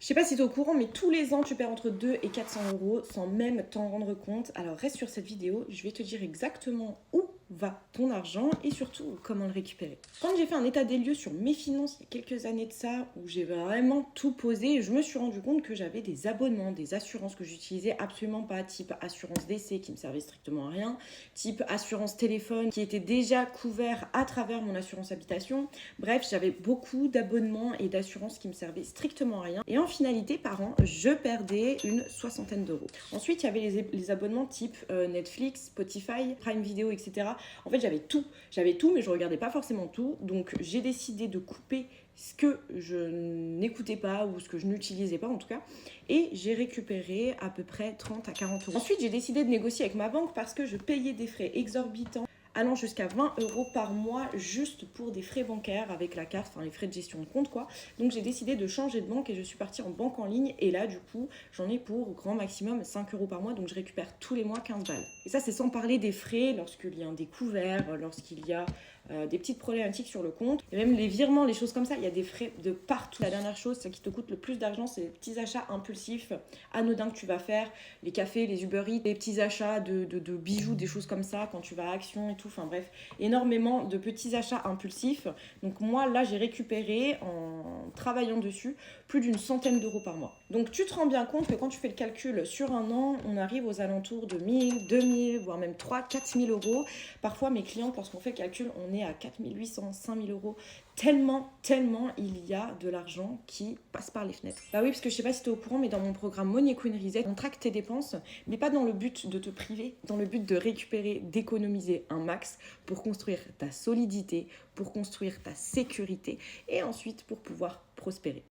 sais pas si tu es au courant, mais tous les ans, tu perds entre 2 et 400 euros sans même t'en rendre compte. Alors reste sur cette vidéo, je vais te dire exactement où va ton argent et surtout comment le récupérer. Quand j'ai fait un état des lieux sur mes finances il y a quelques années de ça, où j'ai vraiment tout posé, je me suis rendu compte que j'avais des abonnements, des assurances que j'utilisais absolument pas, type assurance décès qui me servait strictement à rien, type assurance téléphone qui était déjà couvert à travers mon assurance habitation. Bref, j'avais beaucoup d'abonnements et d'assurances qui me servaient strictement à rien. Et en finalité, par an, je perdais une soixantaine d'euros. Ensuite, il y avait les abonnements type Netflix, Spotify, Prime Video, etc. En fait, j'avais tout, mais je regardais pas forcément tout. Donc, j'ai décidé de couper ce que je n'écoutais pas ou ce que je n'utilisais pas en tout cas. Et j'ai récupéré à peu près 30 à 40 euros. Ensuite, j'ai décidé de négocier avec ma banque parce que je payais des frais exorbitants allant jusqu'à 20 euros par mois juste pour des frais bancaires avec la carte, enfin les frais de gestion de compte quoi. Donc j'ai décidé de changer de banque et je suis partie en banque en ligne et là du coup j'en ai pour grand maximum 5 euros par mois, donc je récupère tous les mois 15 balles. Et ça c'est sans parler des frais lorsqu'il y a un découvert, lorsqu'il y a des petites problématiques sur le compte, et même les virements, les choses comme ça, il y a des frais de partout. La dernière chose, ce qui te coûte le plus d'argent, c'est les petits achats impulsifs, anodins que tu vas faire, les cafés, les Uber Eats, les petits achats de bijoux, des choses comme ça, quand tu vas à Action et tout, enfin bref, énormément de petits achats impulsifs. Donc moi, là, j'ai récupéré, en travaillant dessus, plus d'une centaine d'euros par mois. Donc tu te rends bien compte que quand tu fais le calcul sur un an, on arrive aux alentours de 1000, 2000, voire même 3, 4000 euros. Parfois, mes clientes, lorsqu'on fait le calcul, on est à 4800, 5000 euros. Tellement il y a de l'argent qui passe par les fenêtres. Bah oui, parce que je sais pas si tu es au courant, mais dans mon programme Money Queen Reset, on traque tes dépenses, mais pas dans le but de te priver, dans le but de récupérer, d'économiser un max pour construire ta solidité, pour construire ta sécurité et ensuite pour pouvoir prospérer.